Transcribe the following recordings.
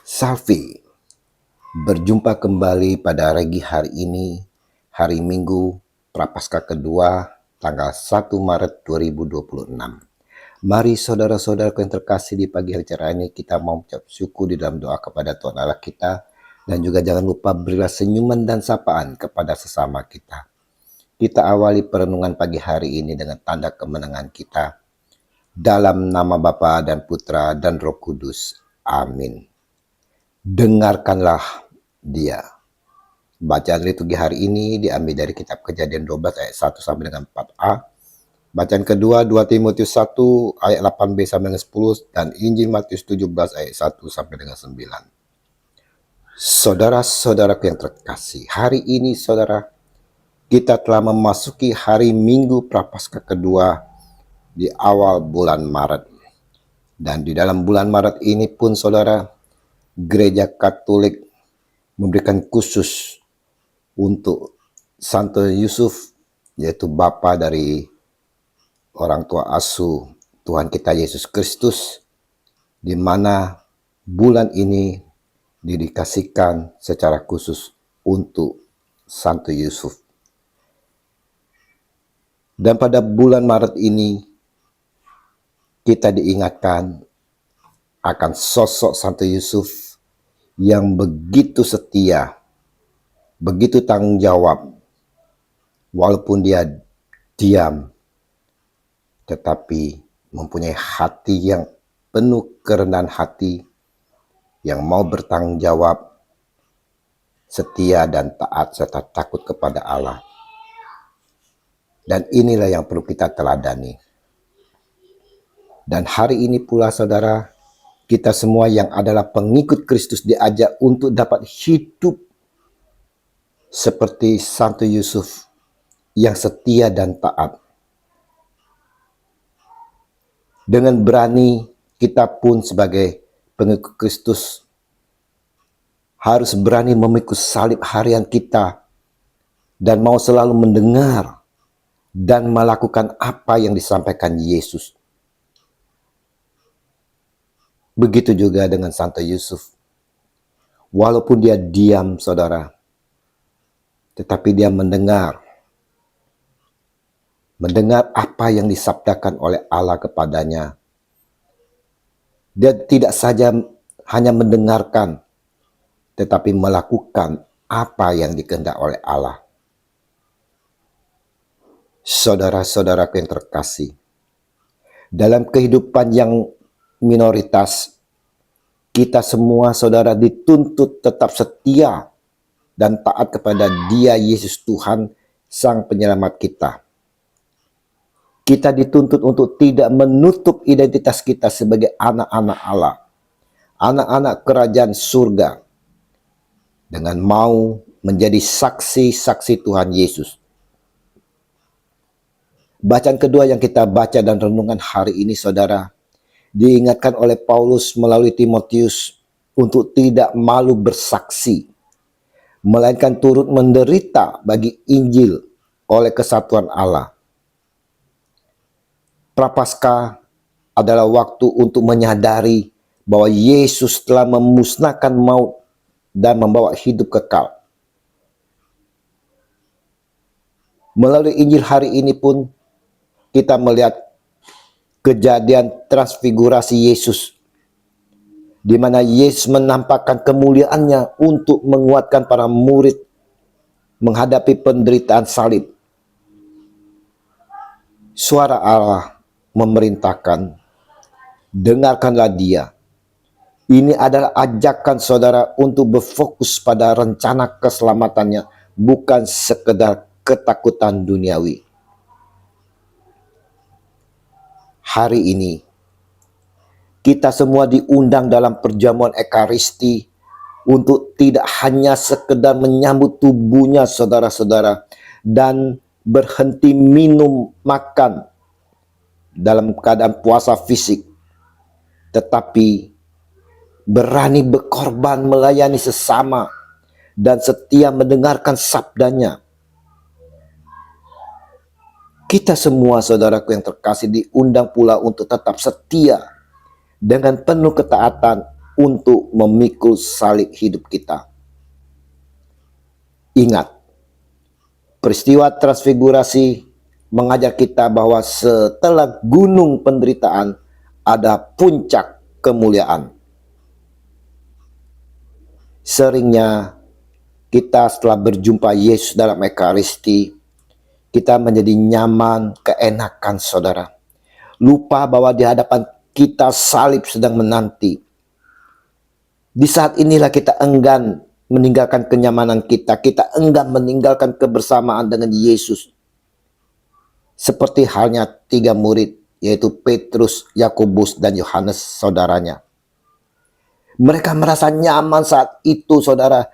Salvi, berjumpa kembali pada hari ini, hari Minggu, Prapaskah kedua, tanggal 1 Maret 2026. Mari saudara-saudaraku yang terkasih, di pagi hari cerah ini kita mau ucap syukur di dalam doa kepada Tuhan Allah kita, dan juga jangan lupa berilah senyuman dan sapaan kepada sesama kita. Kita awali perenungan pagi hari ini dengan tanda kemenangan kita. Dalam nama Bapa dan Putra dan Roh Kudus. Amin. Dengarkanlah Dia. Bacaan liturgi hari ini diambil dari kitab Kejadian 12 ayat 1 sampai dengan 4a. Bacaan kedua 2 Timotius 1 ayat 8b sampai dengan 10 dan Injil Matius 17 ayat 1 sampai dengan 9. Saudara-saudaraku yang terkasih, hari ini saudara, kita telah memasuki hari Minggu Prapaskah kedua di awal bulan Maret. Dan di dalam bulan Maret ini pun saudara, Gereja Katolik memberikan khusus untuk Santo Yusuf, yaitu bapa dari orang tua asuh Tuhan kita Yesus Kristus, di mana bulan ini didikasihkan secara khusus untuk Santo Yusuf. Dan pada bulan Maret ini kita diingatkan akan sosok Santo Yusuf yang begitu setia, begitu tanggung jawab, walaupun dia diam, tetapi mempunyai hati yang penuh kerendahan hati, yang mau bertanggung jawab, setia dan taat serta takut kepada Allah. Dan inilah yang perlu kita teladani. Dan hari ini pula saudara, kita semua yang adalah pengikut Kristus diajak untuk dapat hidup seperti Santo Yusuf yang setia dan taat. Dengan berani kita pun sebagai pengikut Kristus harus berani memikul salib harian kita dan mau selalu mendengar dan melakukan apa yang disampaikan Yesus. Begitu juga dengan Santo Yusuf. Walaupun dia diam saudara, tetapi dia mendengar apa yang disabdakan oleh Allah kepadanya. Dia tidak saja hanya mendengarkan, tetapi melakukan apa yang dikehendak oleh Allah. Saudara-saudaraku yang terkasih, dalam kehidupan yang minoritas, kita semua saudara dituntut tetap setia dan taat kepada Dia Yesus Tuhan Sang Penyelamat kita. Kita dituntut untuk tidak menutup identitas kita sebagai anak-anak Allah, anak-anak kerajaan surga, dengan mau menjadi saksi-saksi Tuhan Yesus. Bacaan kedua yang kita baca dan renungan hari ini saudara, diingatkan oleh Paulus melalui Timotius untuk tidak malu bersaksi, melainkan turut menderita bagi Injil oleh kesatuan Allah. Prapaskah adalah waktu untuk menyadari bahwa Yesus telah memusnahkan maut dan membawa hidup kekal. Melalui Injil hari ini pun kita melihat kejadian transfigurasi Yesus, di mana Yesus menampakkan kemuliaannya untuk menguatkan para murid menghadapi penderitaan salib. Suara Allah memerintahkan, dengarkanlah Dia. Ini adalah ajakan saudara untuk berfokus pada rencana keselamatannya, bukan sekedar ketakutan duniawi. Hari ini kita semua diundang dalam perjamuan Ekaristi untuk tidak hanya sekedar menyambut tubuhnya saudara-saudara dan berhenti minum makan dalam keadaan puasa fisik, tetapi berani berkorban melayani sesama dan setia mendengarkan sabdanya. Kita semua saudaraku yang terkasih diundang pula untuk tetap setia dengan penuh ketaatan untuk memikul salib hidup kita. Ingat, peristiwa transfigurasi mengajar kita bahwa setelah gunung penderitaan ada puncak kemuliaan. Seringnya kita setelah berjumpa Yesus dalam Ekaristi, kita menjadi nyaman, keenakan saudara. Lupa bahwa di hadapan kita salib sedang menanti. Di saat inilah kita enggan meninggalkan kenyamanan kita. Kita enggan meninggalkan kebersamaan dengan Yesus. Seperti halnya 3 murid, yaitu Petrus, Yakobus, dan Yohanes, saudaranya. Mereka merasa nyaman saat itu, saudara.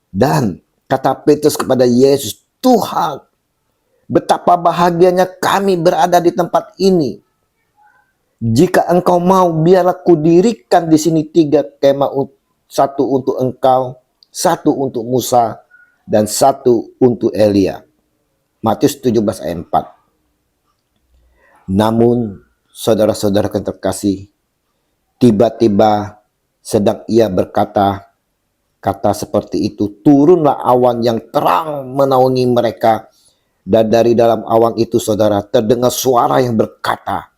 Dan kata Petrus kepada Yesus, "Tuhan, betapa bahagianya kami berada di tempat ini. Jika engkau mau, biarlah kudirikan di sini 3 kemah, 1 untuk engkau, 1 untuk Musa, dan 1 untuk Elia." Matius 17 ayat 4. Namun, saudara-saudara yang terkasih, tiba-tiba sedang ia berkata kata seperti itu, turunlah awan yang terang menaungi mereka. Dan dari dalam awan itu, saudara, terdengar suara yang berkata,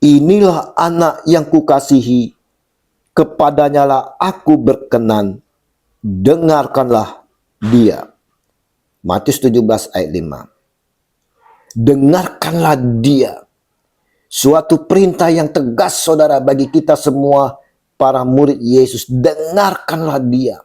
"Inilah anak yang kukasihi, kepadanya lah aku berkenan, dengarkanlah dia." Matius 17 ayat 5. Dengarkanlah dia. Suatu perintah yang tegas, saudara, bagi kita semua para murid Yesus. Dengarkanlah dia.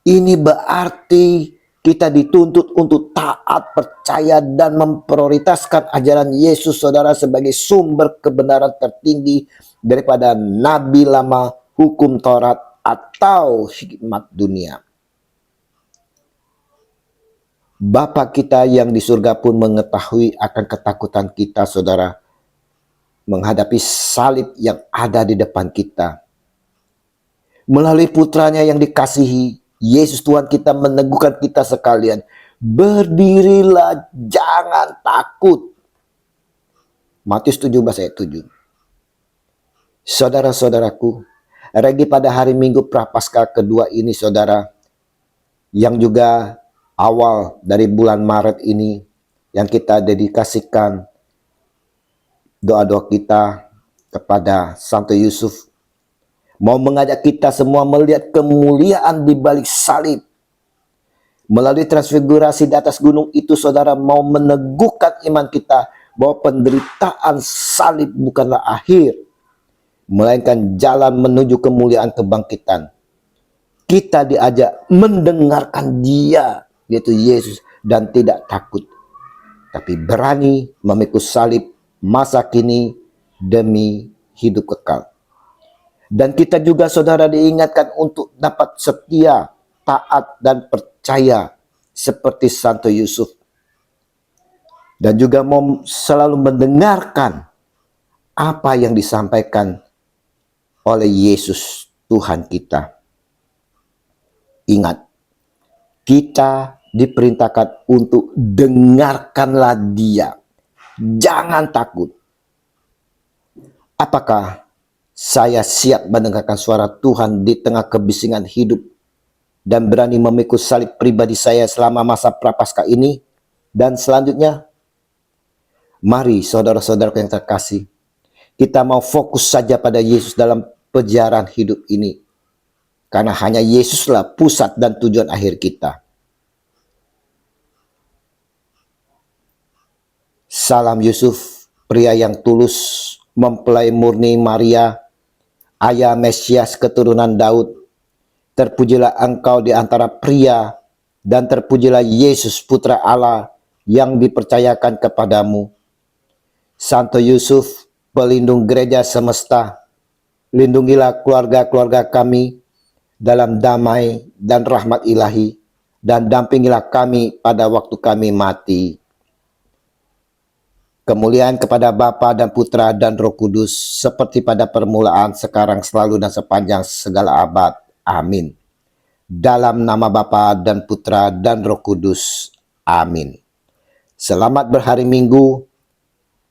Ini berarti kita dituntut untuk taat, percaya, dan memprioritaskan ajaran Yesus, saudara, sebagai sumber kebenaran tertinggi daripada nabi lama, hukum Taurat, atau hikmat dunia. Bapa kita yang di surga pun mengetahui akan ketakutan kita, saudara, menghadapi salib yang ada di depan kita. Melalui putranya yang dikasihi, Yesus Tuhan kita meneguhkan kita sekalian. Berdirilah, jangan takut. Matius 17 ayat 7. Saudara-saudaraku, lagi pada hari Minggu Prapaskah kedua ini, saudara, yang juga awal dari bulan Maret ini, yang kita dedikasikan doa-doa kita kepada Santo Yusuf, mau mengajak kita semua melihat kemuliaan di balik salib. Melalui transfigurasi di atas gunung itu, saudara, mau meneguhkan iman kita bahwa penderitaan salib bukanlah akhir, melainkan jalan menuju kemuliaan kebangkitan. Kita diajak mendengarkan Dia, yaitu Yesus, dan tidak takut, tapi berani memikul salib masa kini demi hidup kekal. Dan kita juga, saudara, diingatkan untuk dapat setia, taat, dan percaya seperti Santo Yusuf. Dan juga mau selalu mendengarkan apa yang disampaikan oleh Yesus Tuhan kita. Ingat, kita diperintahkan untuk dengarkanlah Dia. Jangan takut. Apakah saya siap mendengarkan suara Tuhan di tengah kebisingan hidup dan berani memikul salib pribadi saya selama masa Prapaskah ini dan selanjutnya? Mari saudara-saudara yang terkasih, kita mau fokus saja pada Yesus dalam perjalanan hidup ini. Karena hanya Yesuslah pusat dan tujuan akhir kita. Salam Yusuf, pria yang tulus, mempelai murni Maria, ayah Mesias keturunan Daud. Terpujilah engkau di antara pria, dan terpujilah Yesus putra Allah yang dipercayakan kepadamu. Santo Yusuf, pelindung gereja semesta, lindungilah keluarga-keluarga kami dalam damai dan rahmat ilahi, dan dampingilah kami pada waktu kami mati. Kemuliaan kepada Bapa dan Putra dan Roh Kudus, seperti pada permulaan, sekarang, selalu, dan sepanjang segala abad. Amin. Dalam nama Bapa dan Putra dan Roh Kudus. Amin. Selamat berhari Minggu.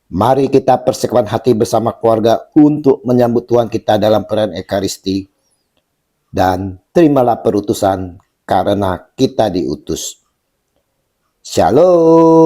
Mari kita persekutuan hati bersama keluarga untuk menyambut Tuhan kita dalam perayaan Ekaristi. Dan terimalah perutusan karena kita diutus. Shalom.